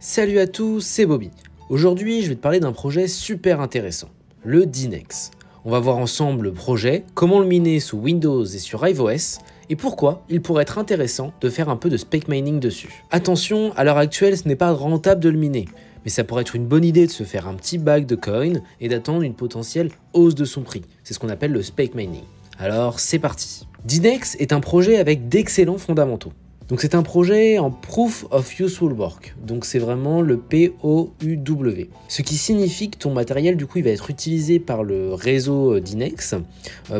Salut à tous, c'est Bobby. Aujourd'hui, je vais te parler d'un projet super intéressant, le Dinex. On va voir ensemble le projet, comment le miner sous Windows et sur iOS, et pourquoi il pourrait être intéressant de faire un peu de spec mining dessus. Attention, à l'heure actuelle, ce n'est pas rentable de le miner, mais ça pourrait être une bonne idée de se faire un petit bag de coin et d'attendre une potentielle hausse de son prix. C'est ce qu'on appelle le spec mining. Alors, c'est parti. Dinex est un projet avec d'excellents fondamentaux. Donc c'est un projet en Proof of Useful Work, donc c'est vraiment le POUW. Ce qui signifie que ton matériel du coup il va être utilisé par le réseau Dinex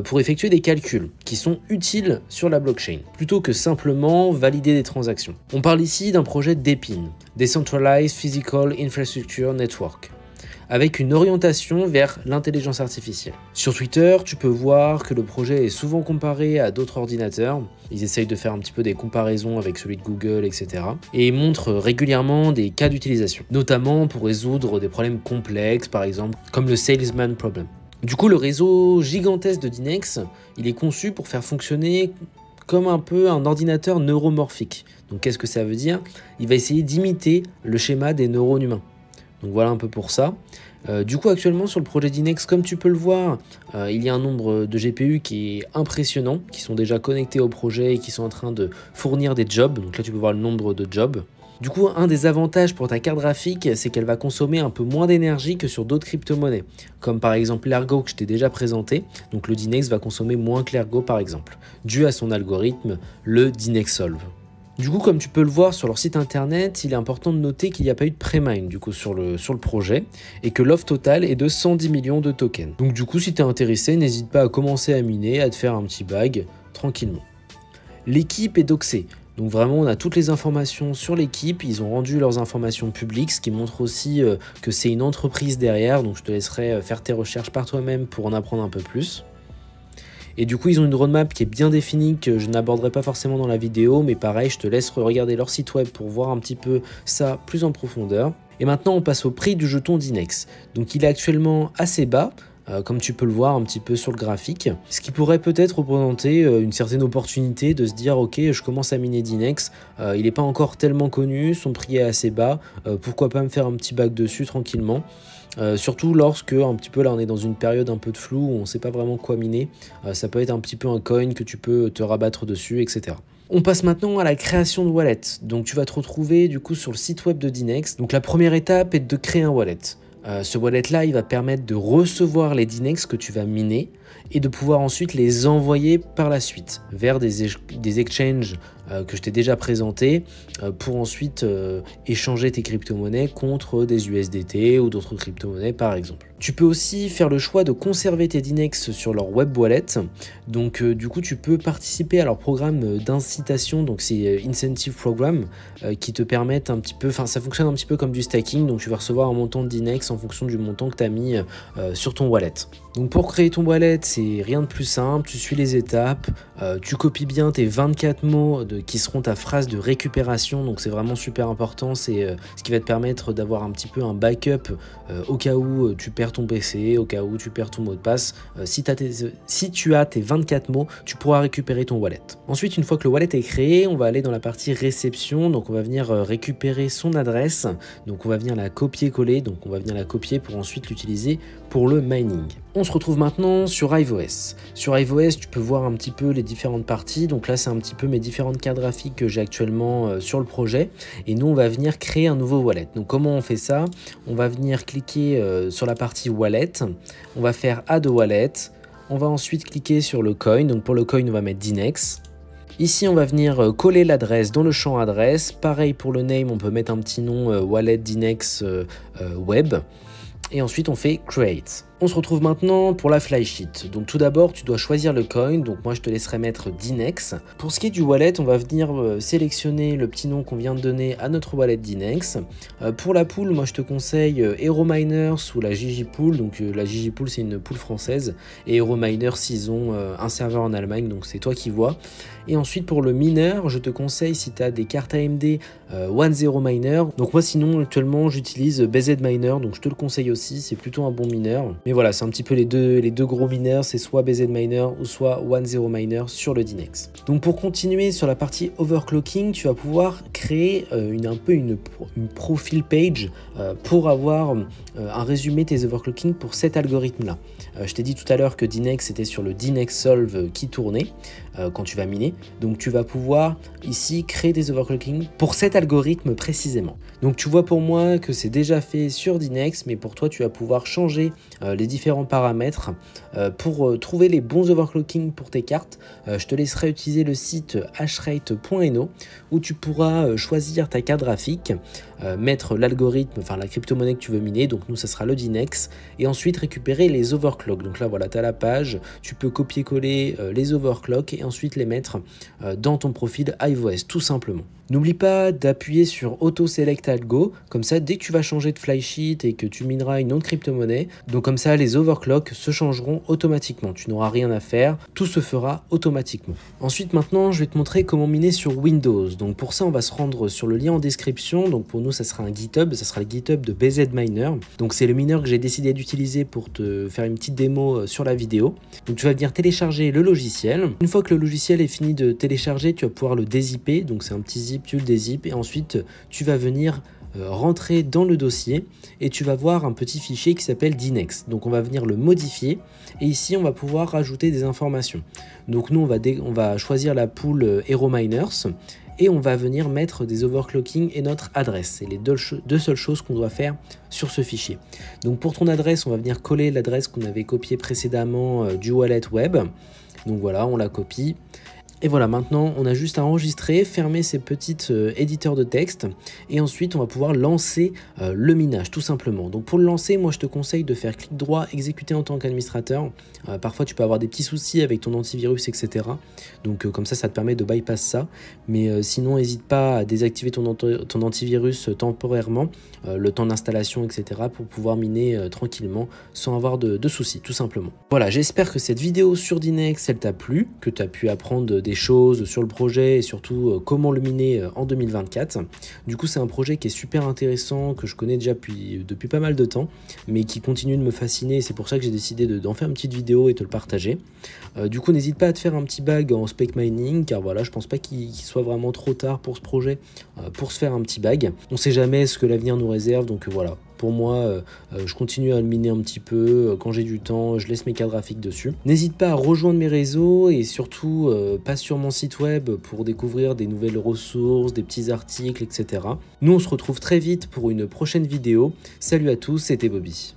pour effectuer des calculs qui sont utiles sur la blockchain, plutôt que simplement valider des transactions. On parle ici d'un projet DePIN, Decentralized Physical Infrastructure Network, avec une orientation vers l'intelligence artificielle. Sur Twitter, tu peux voir que le projet est souvent comparé à d'autres ordinateurs. Ils essayent de faire un petit peu des comparaisons avec celui de Google, etc. Et ils montrent régulièrement des cas d'utilisation, notamment pour résoudre des problèmes complexes, par exemple, comme le Salesman Problem. Du coup, le réseau gigantesque de Dinex, il est conçu pour faire fonctionner comme un peu un ordinateur neuromorphique. Donc qu'est-ce que ça veut dire? Il va essayer d'imiter le schéma des neurones humains. Donc voilà un peu pour ça. Du coup actuellement sur le projet Dinex, comme tu peux le voir, il y a un nombre de GPU qui est impressionnant, qui sont déjà connectés au projet et qui sont en train de fournir des jobs. Donc là tu peux voir le nombre de jobs. Du coup un des avantages pour ta carte graphique, c'est qu'elle va consommer un peu moins d'énergie que sur d'autres crypto-monnaies, comme par exemple l'Ergo que je t'ai déjà présenté. Donc le Dinex va consommer moins que l'Ergo par exemple, dû à son algorithme, le Dinexsolve. Du coup, comme tu peux le voir sur leur site internet, il est important de noter qu'il n'y a pas eu de pré-mine du coup sur le projet et que l'offre totale est de 110 millions de tokens. Donc du coup, si tu es intéressé, n'hésite pas à commencer à miner, à te faire un petit bag tranquillement. L'équipe est doxée. Donc vraiment, on a toutes les informations sur l'équipe. Ils ont rendu leurs informations publiques, ce qui montre aussi que c'est une entreprise derrière. Donc je te laisserai faire tes recherches par toi-même pour en apprendre un peu plus. Et du coup, ils ont une roadmap qui est bien définie, que je n'aborderai pas forcément dans la vidéo, mais pareil, je te laisse regarder leur site web pour voir un petit peu ça plus en profondeur. Et maintenant, on passe au prix du jeton Dinex. Donc il est actuellement assez bas, comme tu peux le voir un petit peu sur le graphique, ce qui pourrait peut-être représenter une certaine opportunité de se dire ok, je commence à miner Dinex, il n'est pas encore tellement connu, son prix est assez bas, pourquoi pas me faire un petit bac dessus tranquillement. Surtout lorsque un petit peu là on est dans une période un peu de flou où on ne sait pas vraiment quoi miner, ça peut être un petit peu un coin que tu peux te rabattre dessus, etc. On passe maintenant à la création de wallet. Donc tu vas te retrouver du coup sur le site web de Dinex. Donc la première étape est de créer un wallet. Ce wallet là il va permettre de recevoir les Dinex que tu vas miner et de pouvoir ensuite les envoyer par la suite vers des exchanges que je t'ai déjà présenté pour ensuite échanger tes crypto-monnaies contre des USDT ou d'autres crypto-monnaies par exemple. Tu peux aussi faire le choix de conserver tes Dinex sur leur web wallet. Donc du coup tu peux participer à leur programme d'incitation, donc c'est Incentive Program qui te permettent un petit peu, enfin ça fonctionne un petit peu comme du staking, donc tu vas recevoir un montant de Dinex en fonction du montant que tu as mis sur ton wallet. Donc pour créer ton wallet, c'est rien de plus simple, tu suis les étapes, tu copies bien tes 24 mots qui seront ta phrase de récupération, donc c'est vraiment super important, c'est ce qui va te permettre d'avoir un petit peu un backup au cas où tu perds ton PC, au cas où tu perds ton mot de passe. Si tu as tes 24 mots, tu pourras récupérer ton wallet. Ensuite, une fois que le wallet est créé, on va aller dans la partie réception, donc on va venir récupérer son adresse, donc on va venir la copier-coller, donc on va venir la copier pour ensuite l'utiliser pour le mining. On se retrouve maintenant sur iOS. Sur iOS, tu peux voir un petit peu les différentes parties. Donc là, c'est un petit peu mes différentes cartes graphiques que j'ai actuellement sur le projet. Et nous, on va venir créer un nouveau wallet. Donc comment on fait ça? On va venir cliquer sur la partie wallet. On va faire Add Wallet. On va ensuite cliquer sur le coin. Donc pour le coin, on va mettre Dinex. Ici, on va venir coller l'adresse dans le champ adresse. Pareil pour le name, on peut mettre un petit nom Wallet Dinex Web. Et ensuite, on fait Create. On se retrouve maintenant pour la flysheet. Donc tout d'abord, tu dois choisir le coin. Donc moi, je te laisserai mettre Dinex. Pour ce qui est du wallet, on va venir sélectionner le petit nom qu'on vient de donner à notre wallet Dinex. Pour la pool, moi, je te conseille HeroMiners ou la Gigi-Pool. Donc la Gigi-Pool, c'est une pool française. Et HeroMiners, ils ont un serveur en Allemagne. Donc c'est toi qui vois. Et ensuite, pour le mineur, je te conseille, si tu as des cartes AMD, One Zero Miner. Donc moi, sinon, actuellement, j'utilise BZ Miner. Donc je te le conseille aussi. C'est plutôt un bon mineur. Mais voilà, c'est un petit peu les deux gros mineurs, c'est soit BZ Miner ou soit 1.0 Miner sur le Dynex. Donc pour continuer sur la partie overclocking, tu vas pouvoir créer une profile page pour avoir un résumé de tes overclocking pour cet algorithme-là. Je t'ai dit tout à l'heure que Dynex c'était sur le Dynex Solve qui tournait quand tu vas miner. Donc tu vas pouvoir ici créer des overclocking pour cet algorithme précisément. Donc tu vois pour moi que c'est déjà fait sur Dynex, mais pour toi tu vas pouvoir changer les différents paramètres pour trouver les bons overclocking pour tes cartes. Je te laisserai utiliser le site hashrate.no où tu pourras choisir ta carte graphique, mettre l'algorithme, enfin la crypto-monnaie que tu veux miner, donc nous ça sera le Dynex, et ensuite récupérer les overclocks. Donc là voilà, tu as la page, tu peux copier-coller les overclocks et ensuite les mettre dans ton profil HiveOS tout simplement. N'oublie pas d'appuyer sur Auto Select Algo, comme ça dès que tu vas changer de flysheet et que tu mineras une autre crypto-monnaie, donc comme ça les overclocks se changeront automatiquement, tu n'auras rien à faire, tout se fera automatiquement. Ensuite maintenant je vais te montrer comment miner sur Windows. Donc pour ça on va se rendre sur le lien en description, donc pour nous ça sera un GitHub, ça sera le GitHub de BZ Miner. Donc c'est le mineur que j'ai décidé d'utiliser pour te faire une petite démo sur la vidéo. Donc tu vas venir télécharger le logiciel. Une fois que le logiciel est fini de télécharger, tu vas pouvoir le dézipper, donc c'est un petit zip, tu le dézippes et ensuite tu vas venir rentrer dans le dossier et tu vas voir un petit fichier qui s'appelle Dynex. Donc on va venir le modifier et ici on va pouvoir rajouter des informations. Donc nous on va choisir la pool Hero Miners et on va venir mettre des overclocking et notre adresse. C'est les deux seules choses qu'on doit faire sur ce fichier. Donc pour ton adresse, on va venir coller l'adresse qu'on avait copiée précédemment du wallet web. Donc voilà, on la copie. Et voilà, maintenant on a juste à enregistrer, fermer ces petites éditeurs de texte et ensuite on va pouvoir lancer le minage tout simplement. Donc pour le lancer, moi je te conseille de faire clic droit, exécuter en tant qu'administrateur. Parfois tu peux avoir des petits soucis avec ton antivirus, etc. Donc comme ça te permet de bypass ça. Mais sinon n'hésite pas à désactiver ton antivirus temporairement, le temps d'installation, etc. pour pouvoir miner tranquillement sans avoir de soucis tout simplement. Voilà, j'espère que cette vidéo sur Dynex elle t'a plu, que tu as pu apprendre des choses sur le projet et surtout comment le miner en 2024. Du coup c'est un projet qui est super intéressant, que je connais déjà depuis pas mal de temps, mais qui continue de me fasciner et c'est pour ça que j'ai décidé d'en faire une petite vidéo et te le partager. Du coup n'hésite pas à te faire un petit bag en spec mining, car voilà, je pense pas qu'il soit vraiment trop tard pour ce projet, pour se faire un petit bag. On sait jamais ce que l'avenir nous réserve, donc voilà. Pour moi, je continue à le miner un petit peu. Quand j'ai du temps, je laisse mes cartes graphiques dessus. N'hésite pas à rejoindre mes réseaux et surtout, passe sur mon site web pour découvrir des nouvelles ressources, des petits articles, etc. Nous, on se retrouve très vite pour une prochaine vidéo. Salut à tous, c'était Bobby.